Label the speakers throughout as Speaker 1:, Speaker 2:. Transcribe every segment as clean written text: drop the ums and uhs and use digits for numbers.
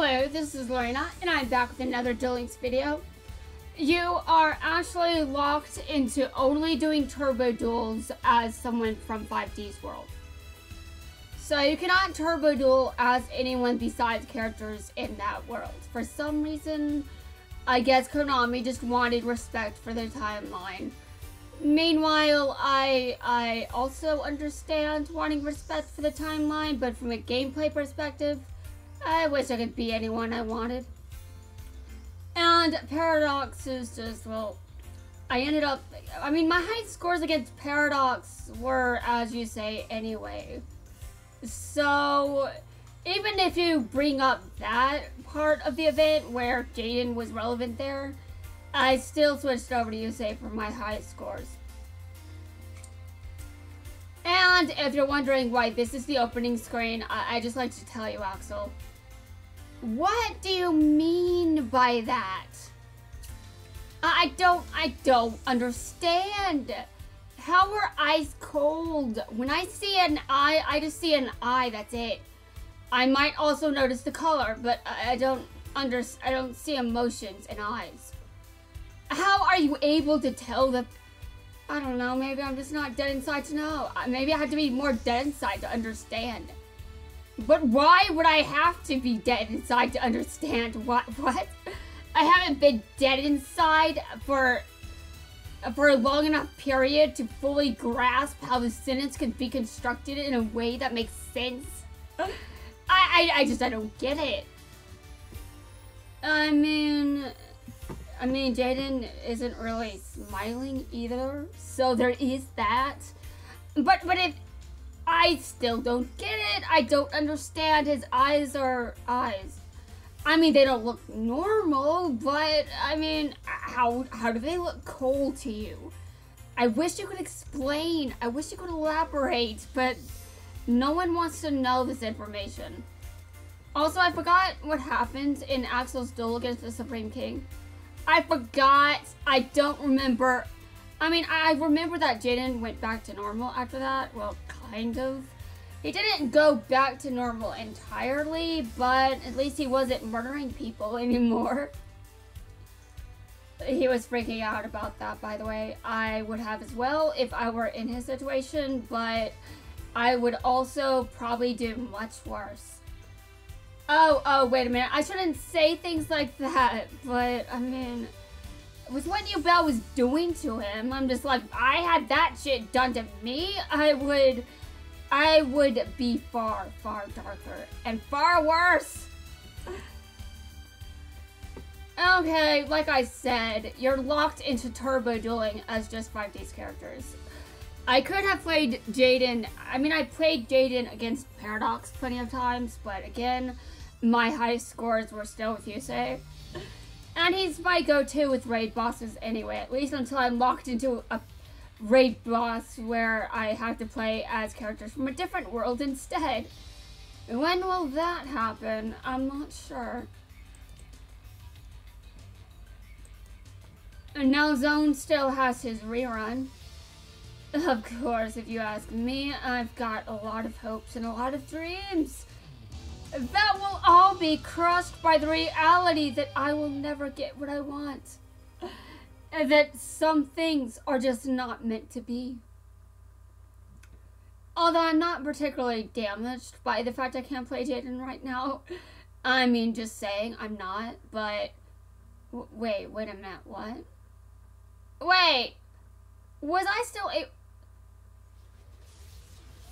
Speaker 1: Hello, this is Lorena, and I'm back with another Duel Links video. You are actually locked into only doing turbo duels as someone from 5D's world. So you cannot turbo duel as anyone besides characters in that world. For some reason, I guess Konami just wanted respect for their timeline. Meanwhile, I also understand wanting respect for the timeline, but from a gameplay perspective, I wish I could be anyone I wanted. And Paradox is just, well, I mean, my high scores against Paradox were, as you say, anyway. So, even if you bring up that part of the event where Jaden was relevant there, I still switched over to Yusei for my highest scores. And if you're wondering why this is the opening screen, I just like to tell you, Axel. What do you mean by that? I don't understand. How are eyes cold? When I see an eye, I just see an eye, that's it. I might also notice the color, but I don't see emotions in eyes. How are you able to tell the... I don't know, maybe I'm just not dead inside to know. Maybe I have to be more dead inside to understand. But why would I have to be dead inside to understand what? I haven't been dead inside for a long enough period to fully grasp how the sentence can be constructed in a way that makes sense. I don't get it. I mean, Jaden isn't really smiling either, so there is that. But if I still don't get it, I don't understand. His eyes are eyes. I mean, they don't look normal, but I mean, how do they look cold to you? I wish you could explain. I wish you could elaborate, but no one wants to know this information. Also, I forgot what happened in Axel's duel against the Supreme King. I forgot. I don't remember. I mean, I remember that Jaden went back to normal after that. Well, kind of. He didn't go back to normal entirely, but at least he wasn't murdering people anymore. He was freaking out about that, by the way. I would have as well if I were in his situation, but I would also probably do much worse. Oh, wait a minute. I shouldn't say things like that, but I mean, with what Yubel was doing to him, I'm just like, if I had that shit done to me, I would be far, far darker and far worse. Okay, like I said, you're locked into turbo dueling as just 5D's characters. I could have played Jaden. I mean, I played Jaden against Paradox plenty of times, but again, my highest scores were still with Yusei. And he's my go-to with raid bosses anyway, at least until I'm locked into a raid boss where I have to play as characters from a different world instead. When will that happen? I'm not sure. And now Zone still has his rerun. Of course, if you ask me, I've got a lot of hopes and a lot of dreams. That will all be crushed by the reality that I will never get what I want. And that some things are just not meant to be. Although I'm not particularly damaged by the fact I can't play Jaden right now. I mean, just saying, I'm not, but... Wait a minute, what? Wait! Was I still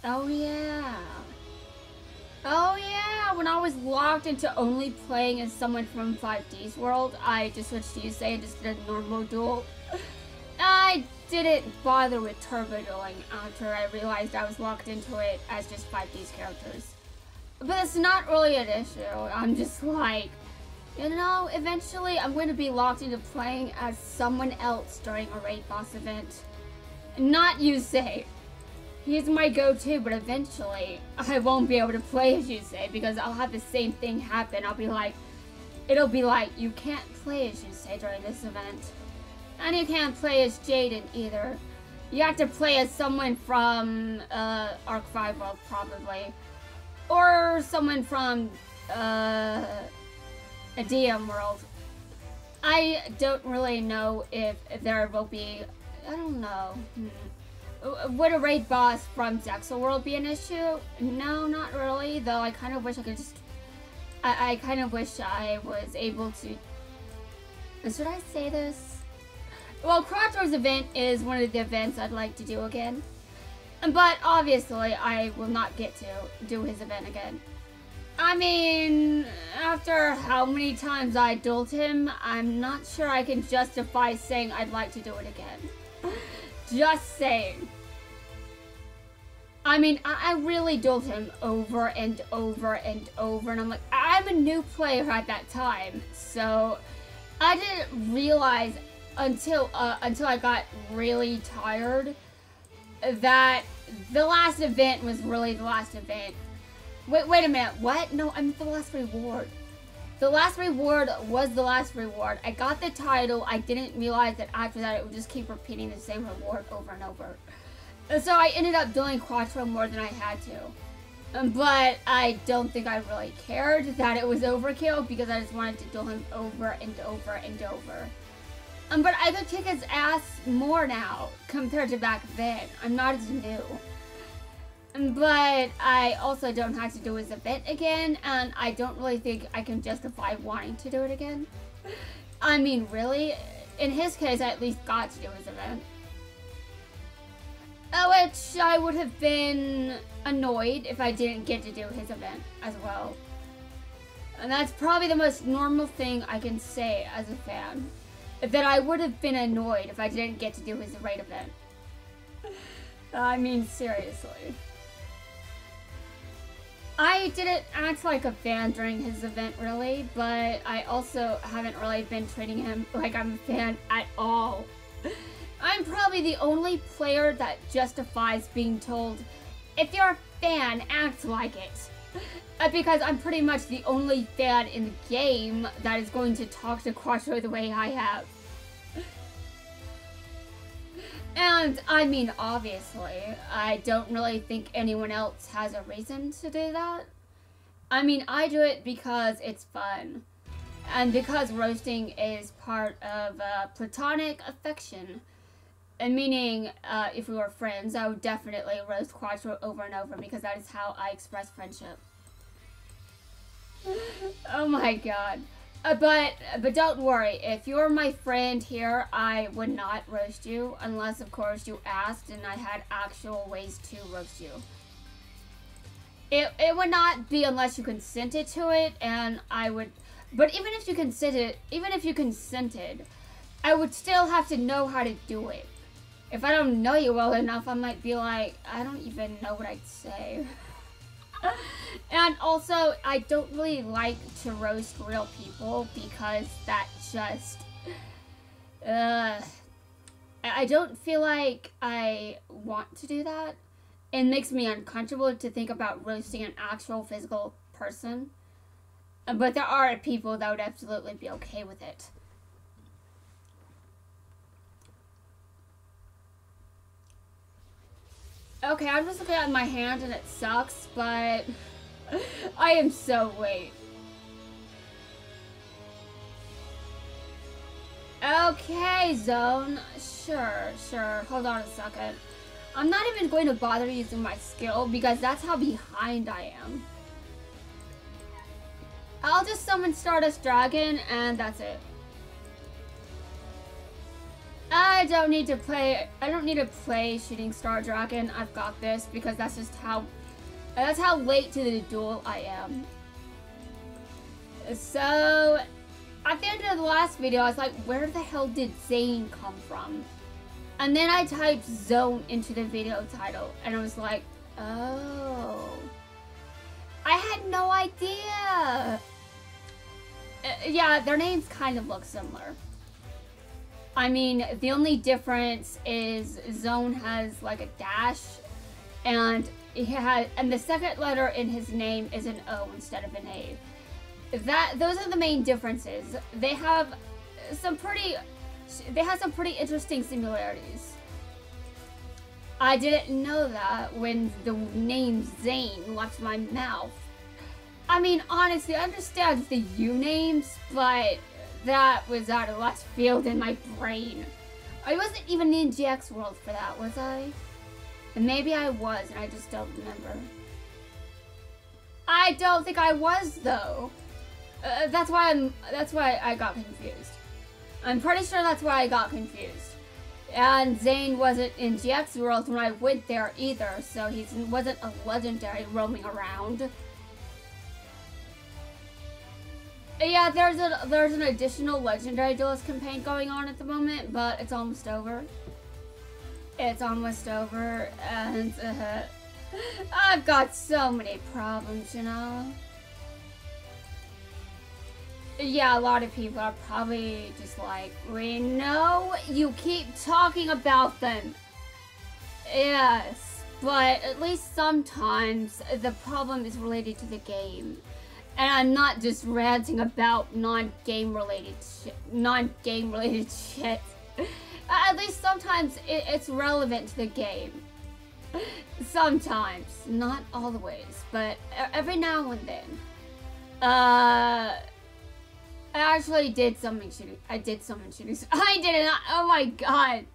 Speaker 1: Oh yeah. Oh yeah, when I was locked into only playing as someone from 5D's world, I just switched to Yusei and just did a normal duel. I didn't bother with turbo dueling after I realized I was locked into it as just 5D's characters. But it's not really an issue. I'm just like, you know, eventually I'm going to be locked into playing as someone else during a raid boss event. Not Yusei. He's my go-to, but eventually I won't be able to play as Yusei because I'll have the same thing happen. It'll be like, you can't play as Yusei during this event. And you can't play as Jaden either. You have to play as someone from Arc 5 World, probably. Or someone from a DM world. I don't really know if there will be, I don't know. Would a raid boss from Axel world be an issue? No, not really, though I kind of wish I could just, I kind of wish I was able to, should I say this? Well, Crossroads event is one of the events I'd like to do again. But obviously, I will not get to do his event again. I mean, after how many times I dueled him, I'm not sure I can justify saying I'd like to do it again. Just saying. I mean, I really dueled him over and over and over, and I'm like, I'm a new player at that time, so I didn't realize until I got really tired that the last event was really the last event. Wait a minute, what? No, I meant the last reward. The last reward was the last reward. I got the title, I didn't realize that after that it would just keep repeating the same reward over and over. So I ended up doing Quattro more than I had to. But I don't think I really cared that it was overkill because I just wanted to duel him over and over and over. But I could kick his ass more now compared to back then. I'm not as new. But I also don't have to do his event again, and I don't really think I can justify wanting to do it again. I mean, really? In his case, I at least got to do his event. Which I would have been annoyed if I didn't get to do his event as well. And that's probably the most normal thing I can say as a fan. That I would have been annoyed if I didn't get to do his raid event. I mean, seriously. I didn't act like a fan during his event, really, but I also haven't really been treating him like I'm a fan at all. I'm probably the only player that justifies being told, if you're a fan, act like it. Because I'm pretty much the only fan in the game that is going to talk to Quattro the way I have. And, I mean, obviously, I don't really think anyone else has a reason to do that. I mean, I do it because it's fun. And because roasting is part of platonic affection. And meaning, if we were friends, I would definitely roast Quattro over and over because that is how I express friendship. Oh my god. But don't worry, if you're my friend here, I would not roast you, unless of course you asked and I had actual ways to roast you. It would not be unless you consented to it, and I would, but even if you consented, I would still have to know how to do it. If I don't know you well enough, I might be like, I don't even know what I'd say. And also, I don't really like to roast real people because that just, I don't feel like I want to do that. It makes me uncomfortable to think about roasting an actual physical person. But there are people that would absolutely be okay with it. Okay, I'm just looking at my hand and it sucks, but I am so late. Okay, Zone. Sure. Hold on a second. I'm not even going to bother using my skill because that's how behind I am. I'll just summon Stardust Dragon and that's it. I don't need to play Shooting Star Dragon. I've got this because that's how late to the duel I am. So at the end of the last video, I was like, where the hell did Zane come from? And then I typed Zone into the video title and I was like, oh. I had no idea. Yeah, their names kind of look similar. I mean, the only difference is Zone has like a dash, and the second letter in his name is an O instead of an A. Those are the main differences. They have some pretty interesting similarities. I didn't know that when the name Zane left my mouth. I mean, honestly, I understand the U names, but that was out of left field in my brain. I wasn't even in GX World for that, was I? And maybe I was, and I just don't remember. I don't think I was, though. That's why I got confused. I'm pretty sure that's why I got confused. And Zane wasn't in GX World when I went there either, so he wasn't a legendary roaming around. Yeah, there's an additional legendary duelist campaign going on at the moment, but it's almost over. It's almost over, and I've got so many problems, you know? Yeah, a lot of people are probably just like, we know you keep talking about them. Yes, but at least sometimes the problem is related to the game. And I'm not just ranting about non-game related shit. At least sometimes it's relevant to the game. Sometimes, not always, but every now and then. I actually did summon shooting. I did summon shooting. I did it. Oh my god.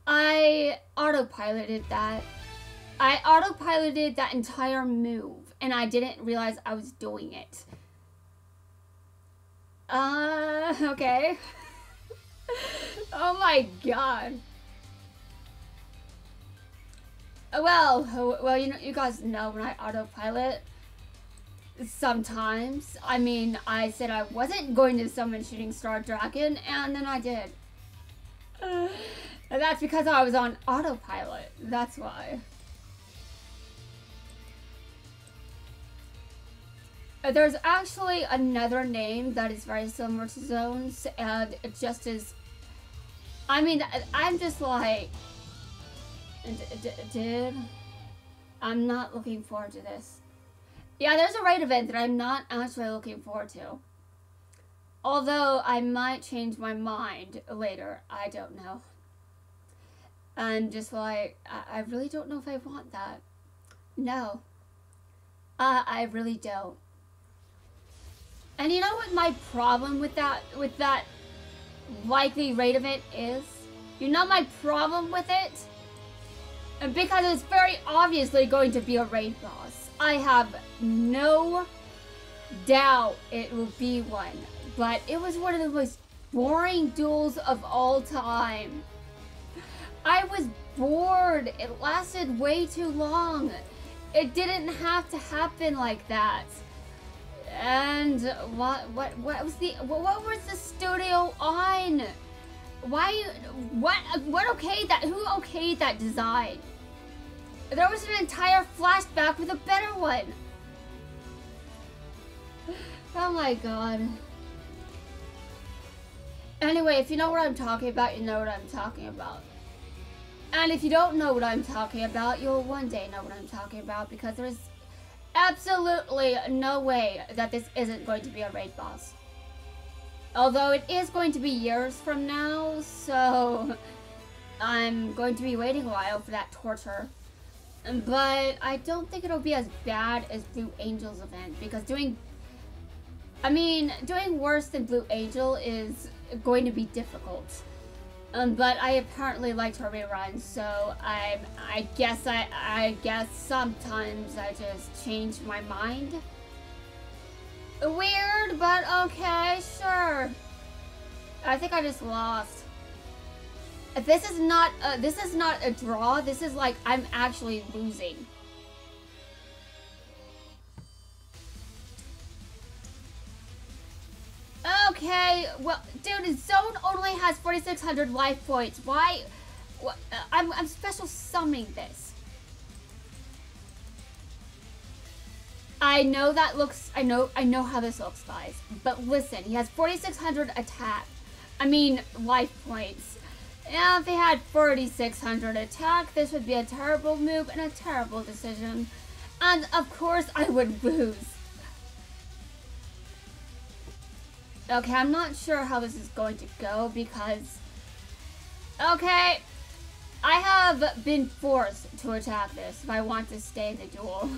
Speaker 1: I autopiloted that. I autopiloted that entire move, and I didn't realize I was doing it. Okay. Oh my god. Well, you know, you guys know when I autopilot, sometimes, I mean, I said I wasn't going to summon Shooting Star Dragon, and then I did. And that's because I was on autopilot. That's why. There's actually another name that is very similar to Zone's, and it just is... I mean, I'm just like... Dude, I'm not looking forward to this. Yeah, there's a raid event that I'm not actually looking forward to. Although, I might change my mind later. I don't know. I'm just like, I really don't know if I want that. No. I really don't. And you know what my problem with that likely raid event is? You know my problem with it? And because it's very obviously going to be a raid boss. I have no doubt it will be one. But it was one of the most boring duels of all time. I was bored. It lasted way too long. It didn't have to happen like that. And what was the studio on? Why, what okayed that? Who okayed that design? There was an entire flashback with a better one. Oh my god. Anyway, if you know what I'm talking about, you know what I'm talking about. And if you don't know what I'm talking about, you'll one day know what I'm talking about, because there's absolutely no way that this isn't going to be a raid boss. Although it is going to be years from now, so I'm going to be waiting a while for that torture. But I don't think it'll be as bad as Blue Angel's event, because doing worse than Blue Angel is going to be difficult. But I apparently liked her rerun, so I guess sometimes I just change my mind. Weird, but okay, sure. I think I just lost. This is not a draw. This is like I'm actually losing. Okay, well, dude, Zone only has 4,600 life points. Why? I'm special summoning this. I know that looks. I know how this looks, guys. But listen, he has 4,600 attack. I mean, life points. Yeah, if he had 4,600 attack, this would be a terrible move and a terrible decision. And of course, I would lose. Okay, I'm not sure how this is going to go because... Okay, I have been forced to attack this if I want to stay in the duel.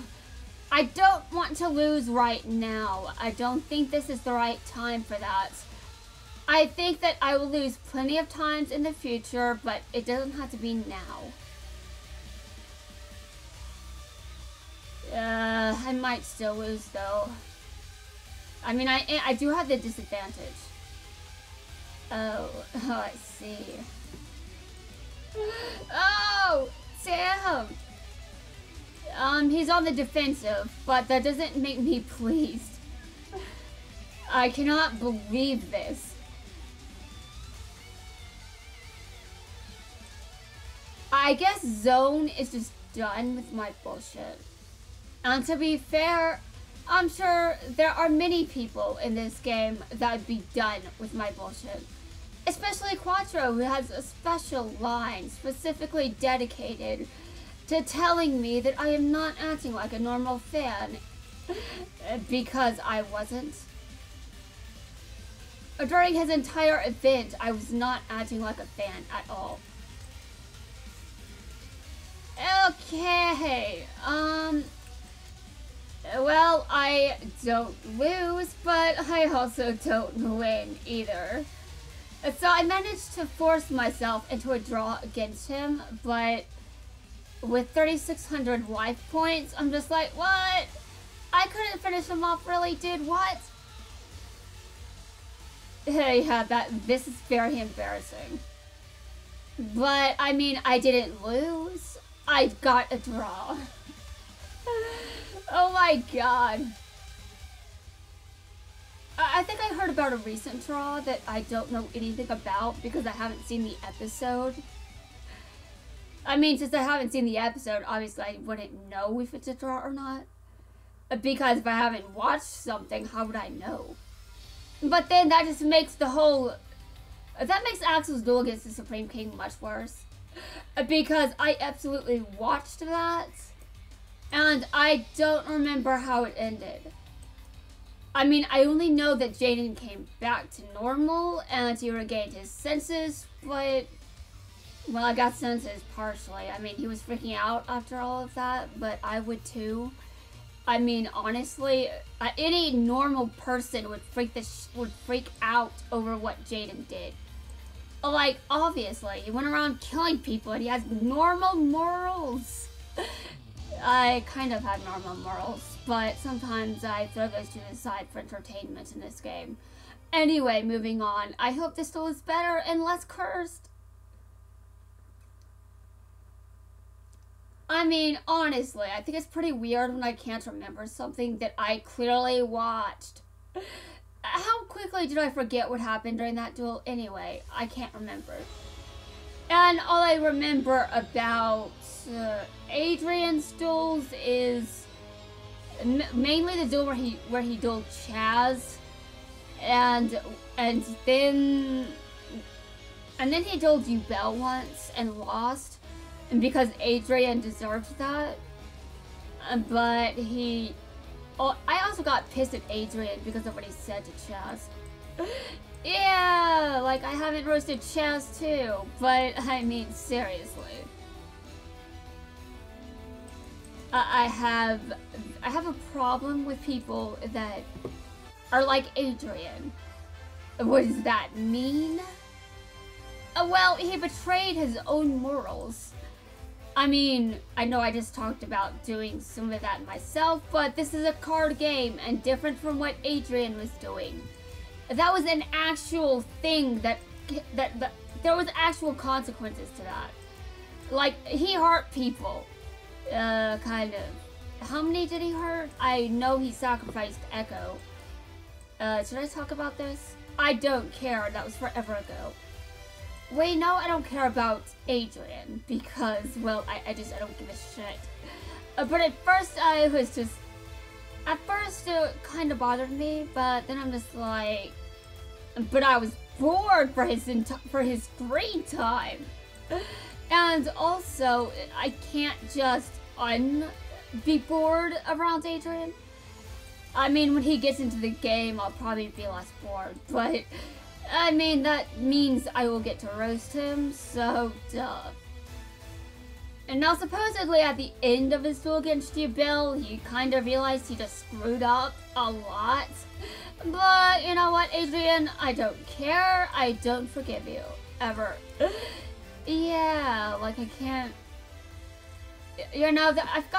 Speaker 1: I don't want to lose right now. I don't think this is the right time for that. I think that I will lose plenty of times in the future, but it doesn't have to be now. I might still lose though. I mean, I do have the disadvantage. Oh, I see. Oh, damn! He's on the defensive, but that doesn't make me pleased. I cannot believe this. I guess Zone is just done with my bullshit. And to be fair, I'm sure there are many people in this game that would be done with my bullshit. Especially Quattro, who has a special line specifically dedicated to telling me that I am not acting like a normal fan. Because I wasn't. During his entire event, I was not acting like a fan at all. Okay, well, I don't lose, but I also don't win either. So I managed to force myself into a draw against him, but with 3,600 life points, I'm just like, what? I couldn't finish him off, really, dude, what? Yeah, this is very embarrassing. But, I mean, I didn't lose. I got a draw. Oh my god. I think I heard about a recent draw that I don't know anything about because I haven't seen the episode. I mean, since I haven't seen the episode, obviously I wouldn't know if it's a draw or not. Because if I haven't watched something, how would I know? But then that just makes the whole... That makes Axel's duel against the Supreme King much worse. Because I absolutely watched that. And I don't remember how it ended. I mean, I only know that Jaden came back to normal and he regained his senses, but... Well, I got senses partially. I mean, he was freaking out after all of that, but I would too. I mean, honestly, any normal person would freak out over what Jaden did. Like, obviously, he went around killing people and he has normal morals. I kind of have normal morals, but sometimes I throw those to the side for entertainment in this game. Anyway, moving on. I hope this duel is better and less cursed. I mean, honestly, I think it's pretty weird when I can't remember something that I clearly watched. How quickly did I forget what happened during that duel anyway? I can't remember. And all I remember about Adrian's duels is mainly the duel where he dueled Chaz, and then he dueled Ubel once and lost, and because Adrian deserved that. But he... Oh, I also got pissed at Adrian because of what he said to Chaz. Yeah, like I haven't roasted Chaz too, but I mean seriously. I have a problem with people that are like Adrian. What does that mean? Well, he betrayed his own morals. I mean, I know I just talked about doing some of that myself, but this is a card game and different from what Adrian was doing. That was an actual thing that there was actual consequences to that. Like, he hurt people. Kind of. How many did he hurt? I know he sacrificed Echo. Should I talk about this? I don't care. That was forever ago. Wait, no, I don't care about Adrian because, well, I don't give a shit. But at first I was just... At first it kind of bothered me, but then I'm just like... But I was bored for his screen time. And also, I can't just be bored around Adrian. I mean, when he gets into the game, I'll probably be less bored, but... I mean, that means I will get to roast him, so duh. And now supposedly at the end of his duel against you, Bill, he kind of realized he just screwed up a lot. But you know what, Adrian? I don't care. I don't forgive you. Ever. Yeah, like I can't... You know, I've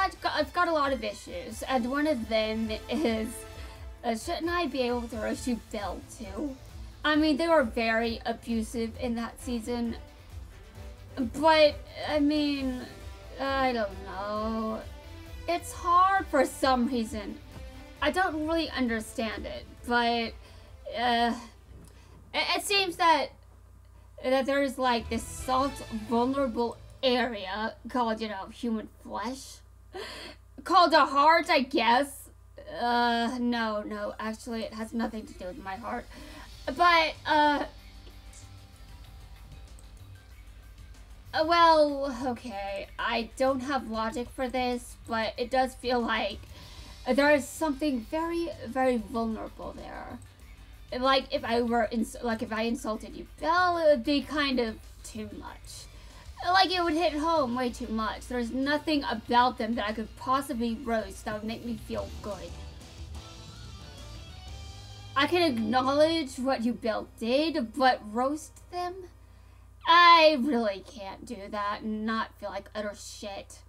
Speaker 1: got a lot of issues. And one of them is... shouldn't I be able to roast you, Bill, too? I mean, they were very abusive in that season. But, I mean... I don't know. It's hard for some reason. I don't really understand it, but it seems that there's like this soft, vulnerable area called, you know, human flesh, called a heart, I guess. No, actually, it has nothing to do with my heart. But well, okay, I don't have logic for this, but it does feel like there is something very, very vulnerable there. Like, if I insulted you, Bill, it would be kind of too much. Like, it would hit home way too much. There's nothing about them that I could possibly roast that would make me feel good. I can acknowledge what you, Bill, did, but roast them? I really can't do that and not feel like utter shit.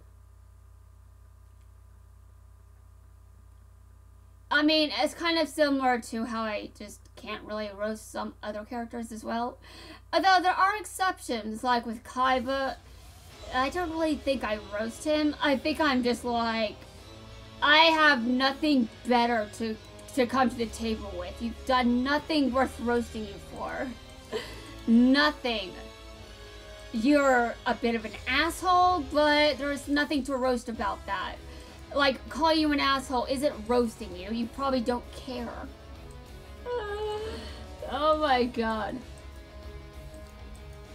Speaker 1: I mean, it's kind of similar to how I just can't really roast some other characters as well. Although there are exceptions, like with Kaiba, I don't really think I roast him. I think I'm just like, I have nothing better to come to the table with. You've done nothing worth roasting you for. Nothing. You're a bit of an asshole, but there's nothing to roast about that. Like, calling you an asshole isn't roasting you. You probably don't care. Oh my god.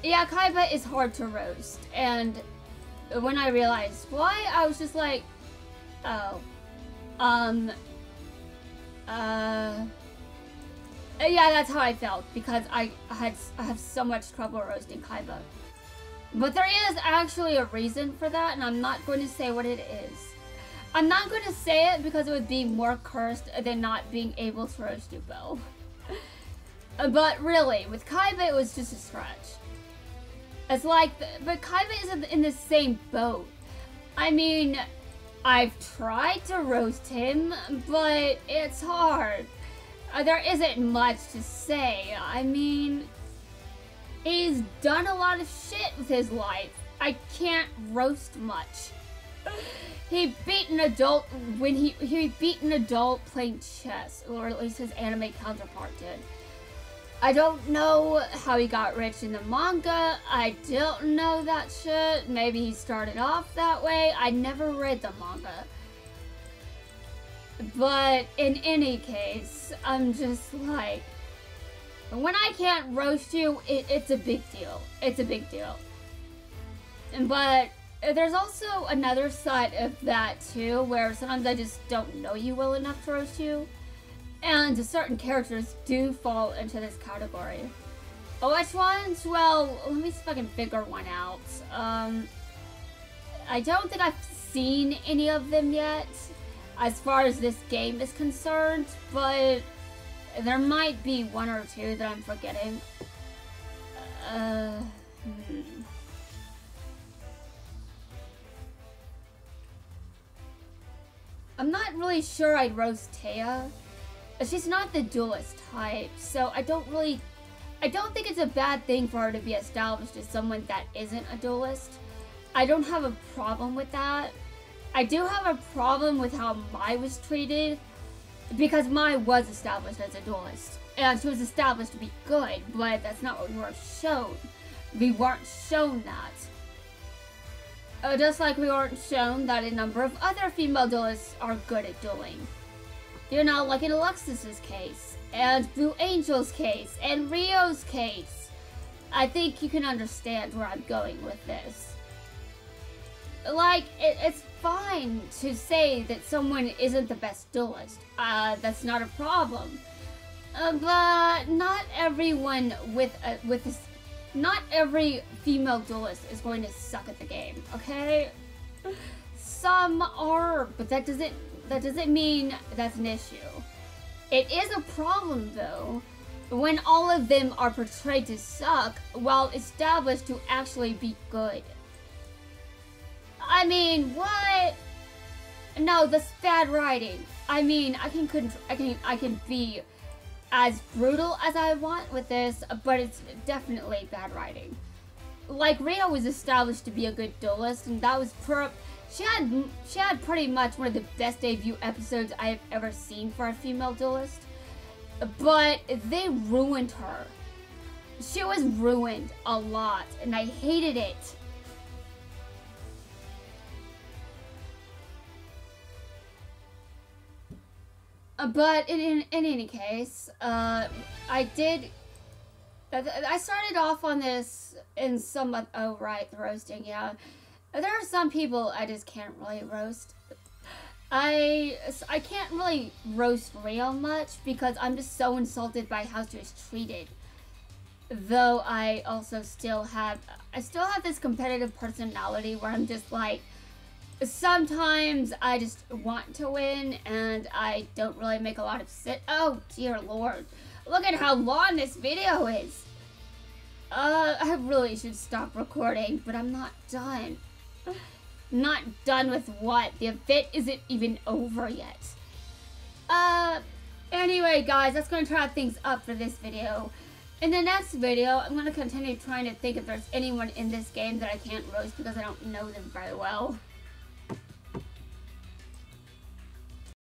Speaker 1: Yeah, Kaiba is hard to roast. And when I realized why, I was just like, oh. Yeah, that's how I felt. Because I have so much trouble roasting Kaiba. But there is actually a reason for that, and I'm not going to say what it is. I'm not going to say it because it would be more cursed than not being able to roast you, Bill. But really, with Kaiba, it was just a stretch. It's like, but Kaiba isn't in the same boat. I mean, I've tried to roast him, but it's hard. There isn't much to say. I mean, he's done a lot of shit with his life. I can't roast much. He beat an adult when he beat an adult playing chess, or at least his anime counterpart did. I don't know how he got rich in the manga. I don't know that shit. Maybe he started off that way. I never read the manga. But in any case, I'm just like, when I can't roast you, it's a big deal. It's a big deal. But there's also another side of that too, where sometimes I just don't know you well enough to roast you. And certain characters do fall into this category. Which ones? Well, let me see if I can figure one out. I don't think I've seen any of them yet, as far as this game is concerned, but there might be one or two that I'm forgetting. I'm not really sure I'd roast Taya. She's not the duelist type, so I don't think it's a bad thing for her to be established as someone that isn't a duelist. I don't have a problem with that. I do have a problem with how Mai was treated, because Mai was established as a duelist. And she was established to be good, but that's not what we were shown. We weren't shown that. Just like we weren't shown that a number of other female duelists are good at dueling. You know, like in Alexis's case, and Blue Angel's case, and Rio's case. I think you can understand where I'm going with this. Like, it's fine to say that someone isn't the best duelist. That's not a problem. But not everyone with not every female duelist is going to suck at the game, okay? Some are, but that doesn't mean that's an issue. It is a problem, though, when all of them are portrayed to suck while established to actually be good. I mean, what? No, that's bad writing. I mean, I can be as brutal as I want with this, but it's definitely bad writing. Like, Rio was established to be a good duelist, and that was she had pretty much one of the best debut episodes I have ever seen for a female duelist. But they ruined her. She was ruined a lot, and I hated it. But in any case, I started off on this in some, oh right, the roasting, yeah. There are some people I just can't really roast. I can't really roast Rio much because I'm just so insulted by how she was treated. Though I also still have this competitive personality where I'm just like, sometimes I just want to win and I don't really make a lot of oh dear lord. Look at how long this video is. I really should stop recording, but I'm not done. Not done with what? The event isn't even over yet. Anyway guys, that's going to wrap things up for this video. In the next video, I'm going to continue trying to think if there's anyone in this game that I can't roast because I don't know them very well.